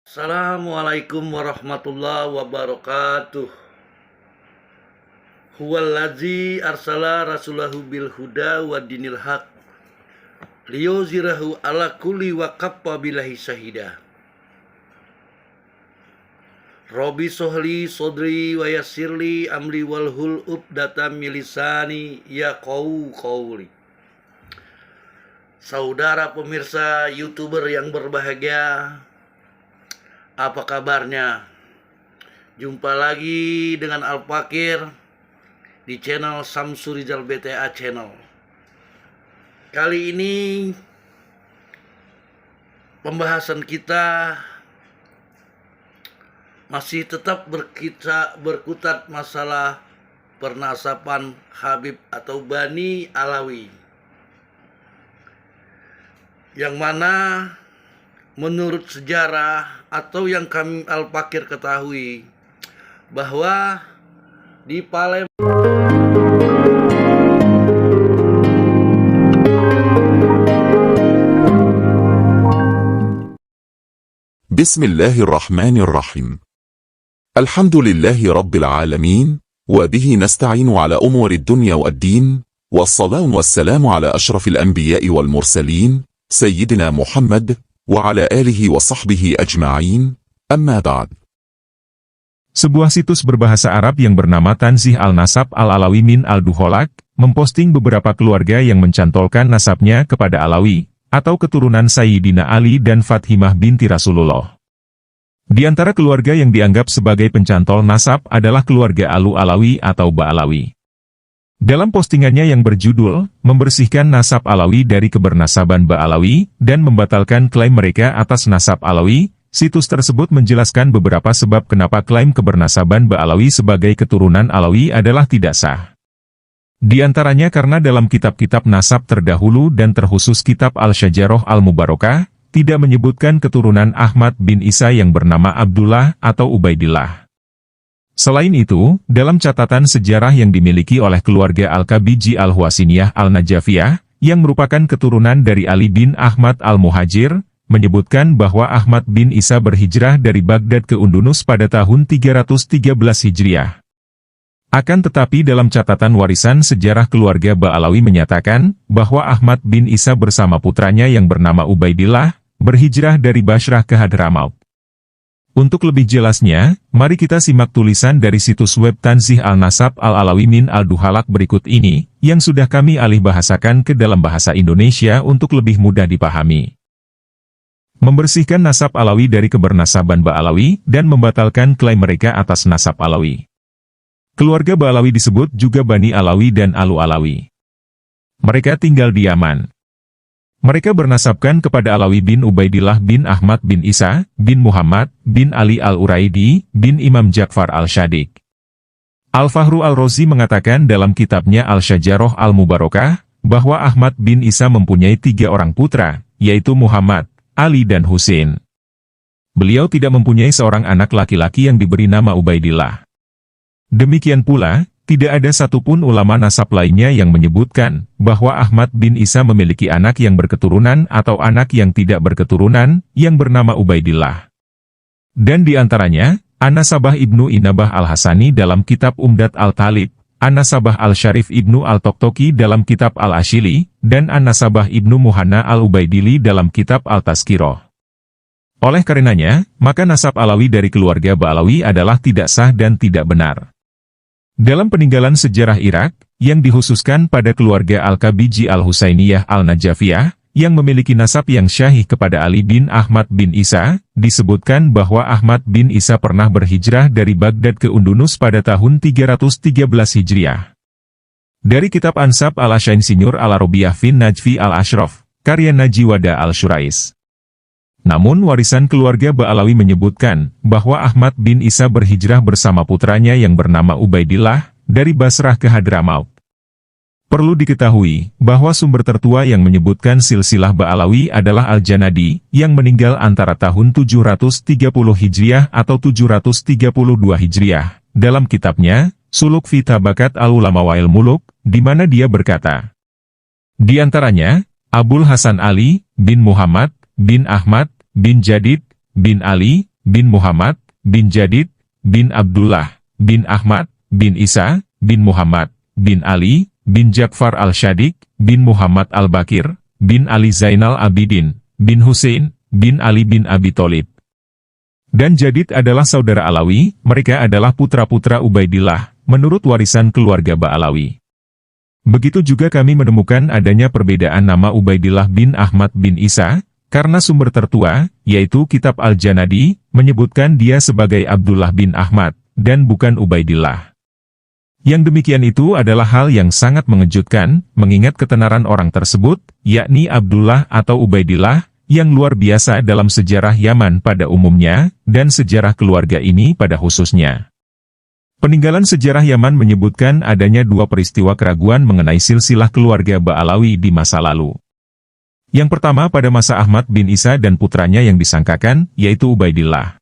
Assalamualaikum warahmatullahi wabarakatuh. Huwallazi arsala rasulahu bil huda wa dinil haq liyuzhirahu ala kulli wa kaffa billahi syahida. Rabbi sohli sodri wa yassirli amri walhul uqdatam min lisani yaqau qauli. Saudara pemirsa YouTuber yang berbahagia, apa kabarnya? Jumpa lagi dengan Al-Fakir di channel Samsu Rizal BTA Channel. Kali ini pembahasan kita masih tetap berkutat masalah pernasaban Habib atau Bani Alawi, yang mana menurut sejarah atau yang kami Al-Fakir ketahui bahwa di Palembang Bismillahirrahmanirrahim. Alhamdulillahi Rabbil Alamin, wa bihi nasta'inu ala umuri dunya wad-din, wassalatu wassalamu ala ashrafil anbiya'i wal mursalin, Sayyidina Muhammad wa ala alihi wa sahbihi ajma'in, amma ba'd. Sebuah situs berbahasa Arab yang bernama Tanzih Al-Nasab Al-Alawi min Al-Duholak, memposting beberapa keluarga yang mencantolkan nasabnya kepada Alawi, atau keturunan Sayyidina Ali dan Fatimah binti Rasulullah. Di antara keluarga yang dianggap sebagai pencantol nasab adalah keluarga Alu Alawi atau Ba'alawi. Dalam postingannya yang berjudul, membersihkan nasab Alawi dari kebernasaban Ba'alawi, dan membatalkan klaim mereka atas nasab Alawi, situs tersebut menjelaskan beberapa sebab kenapa klaim kebernasaban Ba'alawi sebagai keturunan Alawi adalah tidak sah. Di antaranya karena dalam kitab-kitab nasab terdahulu dan terkhusus kitab Al-Syajarah Al-Mubarakah, tidak menyebutkan keturunan Ahmad bin Isa yang bernama Abdullah atau Ubaidillah. Selain itu, dalam catatan sejarah yang dimiliki oleh keluarga Al-Kabiji Al-Huwasiniyah Al-Najafiyah, yang merupakan keturunan dari Ali bin Ahmad Al-Muhajir, menyebutkan bahwa Ahmad bin Isa berhijrah dari Baghdad ke Undunus pada tahun 313 Hijriah. Akan tetapi dalam catatan warisan sejarah keluarga Ba'alawi menyatakan, bahwa Ahmad bin Isa bersama putranya yang bernama Ubaidillah, berhijrah dari Bashrah ke Hadramaut. Untuk lebih jelasnya, mari kita simak tulisan dari situs web Tanzih Al-Nasab Al-Alawi min Al-Duholak berikut ini, yang sudah kami alih bahasakan ke dalam bahasa Indonesia untuk lebih mudah dipahami. Membersihkan nasab Alawi dari kebernasaban Ba'alawi, dan membatalkan klaim mereka atas nasab Alawi. Keluarga Ba'alawi disebut juga Bani Alawi dan Alu Alawi. Mereka tinggal di Yaman. Mereka bernasabkan kepada Alawi bin Ubaidillah bin Ahmad bin Isa, bin Muhammad, bin Ali al-Uraidi, bin Imam Ja'far al-Shadiq. Al-Fahru al-Razi mengatakan dalam kitabnya Al-Syajarah Al-Mubarakah, bahwa Ahmad bin Isa mempunyai 3 orang putra, yaitu Muhammad, Ali dan Husain. Beliau tidak mempunyai seorang anak laki-laki yang diberi nama Ubaidillah. Demikian pula, tidak ada satupun ulama nasab lainnya yang menyebutkan bahwa Ahmad bin Isa memiliki anak yang berketurunan atau anak yang tidak berketurunan, yang bernama Ubaidillah. Dan di antaranya, An-Nasabah Ibnu Inabah Al-Hasani dalam kitab Umdat Al-Talib, An-Nasabah Al-Syarif Ibnu Al-Toktoki dalam kitab Al-Ashili, dan An-Nasabah Ibnu Muhanna Al-Ubaidili dalam kitab Al-Tazkirah. Oleh karenanya, maka nasab Alawi dari keluarga Ba'alawi adalah tidak sah dan tidak benar. Dalam peninggalan sejarah Irak, yang dikhususkan pada keluarga Al-Kabiji Al-Husainiyah Al-Najafiyah, yang memiliki nasab yang syahih kepada Ali bin Ahmad bin Isa, disebutkan bahwa Ahmad bin Isa pernah berhijrah dari Baghdad ke Undunus pada tahun 313 Hijriah. Dari kitab Ansab Al-Ashainsinyur Al-Arabiyah fin Najfi Al-Ashraf, karya Najiwada Al-Syurais. Namun warisan keluarga Ba'alawi menyebutkan bahwa Ahmad bin Isa berhijrah bersama putranya yang bernama Ubaidillah, dari Basrah ke Hadramaut. Perlu diketahui bahwa sumber tertua yang menyebutkan silsilah Ba'alawi adalah Al-Janadi, yang meninggal antara tahun 730 Hijriah atau 732 Hijriah, dalam kitabnya, Suluk fi Tabakat Al-Ulama wal Muluk, di mana dia berkata, di antaranya, Abul Hasan Ali, bin Muhammad, bin Ahmad, bin Jadid, bin Ali, bin Muhammad, bin Jadid, bin Abdullah, bin Ahmad, bin Isa, bin Muhammad, bin Ali, bin Ja'far al-Shadiq, bin Muhammad al-Bakir, bin Ali Zainal Abidin, bin Hussein, bin Ali bin Abi Tholib. Dan Jadid adalah saudara Alawi, mereka adalah putra-putra Ubaidillah, menurut warisan keluarga Ba'alawi. Begitu juga kami menemukan adanya perbedaan nama Ubaidillah bin Ahmad bin Isa, karena sumber tertua, yaitu Kitab Al-Janadi, menyebutkan dia sebagai Abdullah bin Ahmad, dan bukan Ubaidillah. Yang demikian itu adalah hal yang sangat mengejutkan, mengingat ketenaran orang tersebut, yakni Abdullah atau Ubaidillah, yang luar biasa dalam sejarah Yaman pada umumnya, dan sejarah keluarga ini pada khususnya. Peninggalan sejarah Yaman menyebutkan adanya dua peristiwa keraguan mengenai silsilah keluarga Ba'alawi di masa lalu. Yang pertama pada masa Ahmad bin Isa dan putranya yang disangkakan, yaitu Ubaidillah.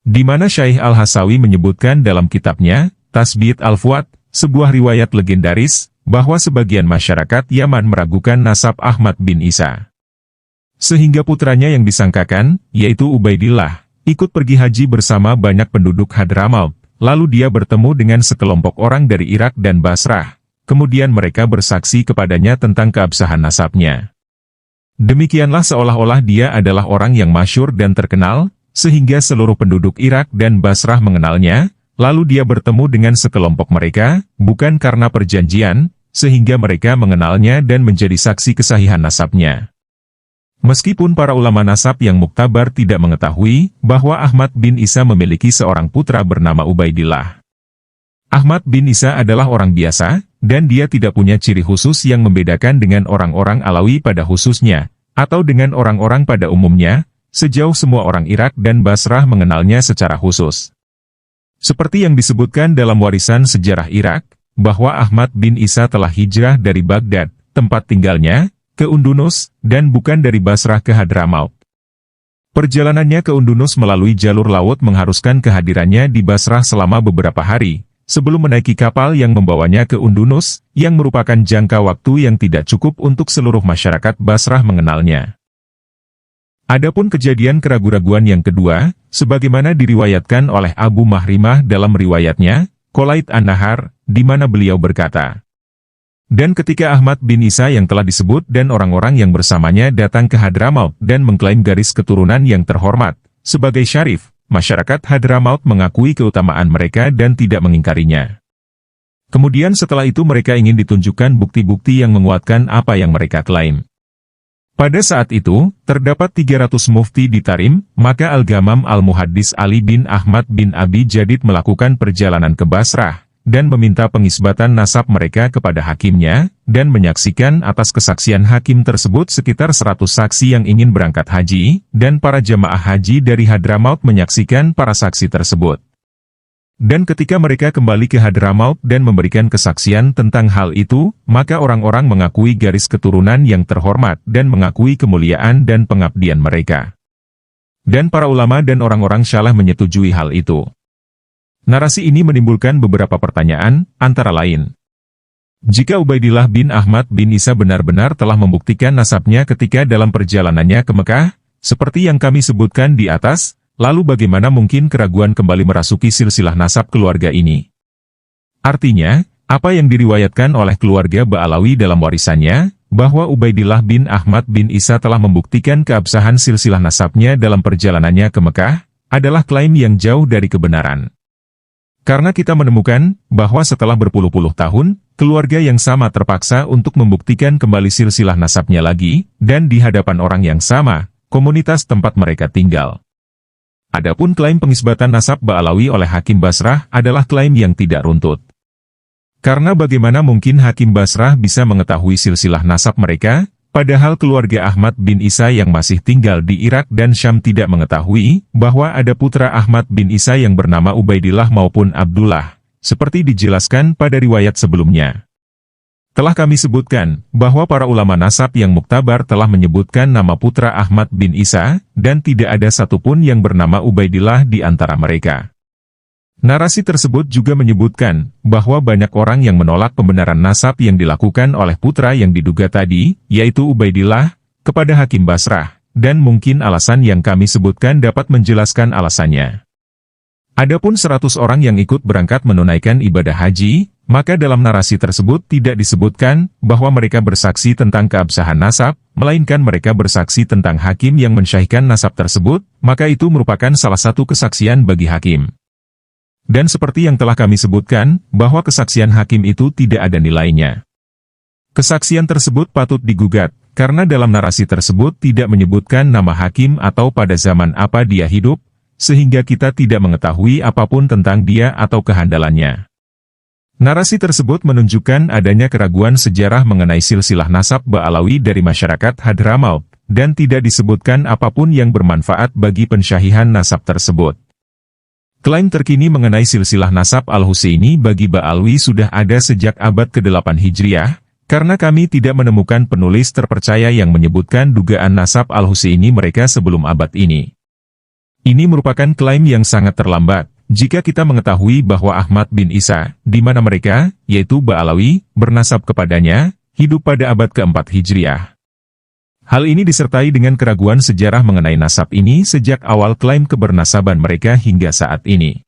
Di mana Syaikh Al-Hasawi menyebutkan dalam kitabnya, Tasbit Al-Fuad, sebuah riwayat legendaris, bahwa sebagian masyarakat Yaman meragukan nasab Ahmad bin Isa. Sehingga putranya yang disangkakan, yaitu Ubaidillah, ikut pergi haji bersama banyak penduduk Hadramaut. Lalu dia bertemu dengan sekelompok orang dari Irak dan Basrah. Kemudian mereka bersaksi kepadanya tentang keabsahan nasabnya. Demikianlah seolah-olah dia adalah orang yang masyhur dan terkenal, sehingga seluruh penduduk Irak dan Basrah mengenalnya. Lalu dia bertemu dengan sekelompok mereka, bukan karena perjanjian, sehingga mereka mengenalnya dan menjadi saksi kesahihan nasabnya. Meskipun para ulama nasab yang muktabar tidak mengetahui bahwa Ahmad bin Isa memiliki seorang putra bernama Ubaidillah. Ahmad bin Isa adalah orang biasa, dan dia tidak punya ciri khusus yang membedakan dengan orang-orang Alawi pada khususnya, atau dengan orang-orang pada umumnya, sejauh semua orang Irak dan Basrah mengenalnya secara khusus. Seperti yang disebutkan dalam warisan sejarah Irak, bahwa Ahmad bin Isa telah hijrah dari Baghdad, tempat tinggalnya, ke Undunus, dan bukan dari Basrah ke Hadramaut. Perjalanannya ke Undunus melalui jalur laut mengharuskan kehadirannya di Basrah selama beberapa hari, sebelum menaiki kapal yang membawanya ke Undunus, yang merupakan jangka waktu yang tidak cukup untuk seluruh masyarakat Basrah mengenalnya. Adapun kejadian keraguan-raguan yang kedua, sebagaimana diriwayatkan oleh Abu Mahrimah dalam riwayatnya, Qolait An-Nahar, di mana beliau berkata, dan ketika Ahmad bin Isa yang telah disebut dan orang-orang yang bersamanya datang ke Hadramaut dan mengklaim garis keturunan yang terhormat, sebagai syarif, masyarakat Hadramaut mengakui keutamaan mereka dan tidak mengingkarinya. Kemudian setelah itu mereka ingin ditunjukkan bukti-bukti yang menguatkan apa yang mereka klaim. Pada saat itu, terdapat 300 mufti di Tarim, maka Al-Ghamam Al-Muhaddis Ali bin Ahmad bin Abi Jadid melakukan perjalanan ke Basrah, dan meminta pengisbatan nasab mereka kepada hakimnya, dan menyaksikan atas kesaksian hakim tersebut sekitar 100 saksi yang ingin berangkat haji, dan para jamaah haji dari Hadramaut menyaksikan para saksi tersebut. Dan ketika mereka kembali ke Hadramaut dan memberikan kesaksian tentang hal itu, maka orang-orang mengakui garis keturunan yang terhormat dan mengakui kemuliaan dan pengabdian mereka. Dan para ulama dan orang-orang Syalah menyetujui hal itu. Narasi ini menimbulkan beberapa pertanyaan, antara lain. Jika Ubaidillah bin Ahmad bin Isa benar-benar telah membuktikan nasabnya ketika dalam perjalanannya ke Mekah, seperti yang kami sebutkan di atas, lalu bagaimana mungkin keraguan kembali merasuki silsilah nasab keluarga ini? Artinya, apa yang diriwayatkan oleh keluarga Ba'alawi dalam warisannya, bahwa Ubaidillah bin Ahmad bin Isa telah membuktikan keabsahan silsilah nasabnya dalam perjalanannya ke Mekah, adalah klaim yang jauh dari kebenaran. Karena kita menemukan bahwa setelah berpuluh-puluh tahun, keluarga yang sama terpaksa untuk membuktikan kembali silsilah nasabnya lagi, dan di hadapan orang yang sama, komunitas tempat mereka tinggal. Adapun klaim pengisbatan nasab Ba'alawi oleh Hakim Basrah adalah klaim yang tidak runtut. Karena bagaimana mungkin Hakim Basrah bisa mengetahui silsilah nasab mereka, padahal keluarga Ahmad bin Isa yang masih tinggal di Irak dan Syam tidak mengetahui bahwa ada putra Ahmad bin Isa yang bernama Ubaidillah maupun Abdullah, seperti dijelaskan pada riwayat sebelumnya. Telah kami sebutkan bahwa para ulama nasab yang muktabar telah menyebutkan nama putra Ahmad bin Isa, dan tidak ada satupun yang bernama Ubaidillah di antara mereka. Narasi tersebut juga menyebutkan bahwa banyak orang yang menolak pembenaran nasab yang dilakukan oleh putra yang diduga tadi, yaitu Ubaidillah, kepada Hakim Basrah, dan mungkin alasan yang kami sebutkan dapat menjelaskan alasannya. Adapun 100 orang yang ikut berangkat menunaikan ibadah haji, maka dalam narasi tersebut tidak disebutkan bahwa mereka bersaksi tentang keabsahan nasab, melainkan mereka bersaksi tentang hakim yang mensyahihkan nasab tersebut, maka itu merupakan salah satu kesaksian bagi hakim. Dan seperti yang telah kami sebutkan, bahwa kesaksian hakim itu tidak ada nilainya. Kesaksian tersebut patut digugat, karena dalam narasi tersebut tidak menyebutkan nama hakim atau pada zaman apa dia hidup, sehingga kita tidak mengetahui apapun tentang dia atau kehandalannya. Narasi tersebut menunjukkan adanya keraguan sejarah mengenai silsilah nasab Ba'alawi dari masyarakat Hadramaut, dan tidak disebutkan apapun yang bermanfaat bagi pensyahihan nasab tersebut. Klaim terkini mengenai silsilah nasab Al-Husaini bagi Ba'alawi sudah ada sejak abad ke-8 Hijriah, karena kami tidak menemukan penulis terpercaya yang menyebutkan dugaan nasab Al-Husaini mereka sebelum abad ini. Ini merupakan klaim yang sangat terlambat, jika kita mengetahui bahwa Ahmad bin Isa, di mana mereka, yaitu Ba'alawi, bernasab kepadanya, hidup pada abad ke-4 Hijriah. Hal ini disertai dengan keraguan sejarah mengenai nasab ini sejak awal klaim kebernasaban mereka hingga saat ini.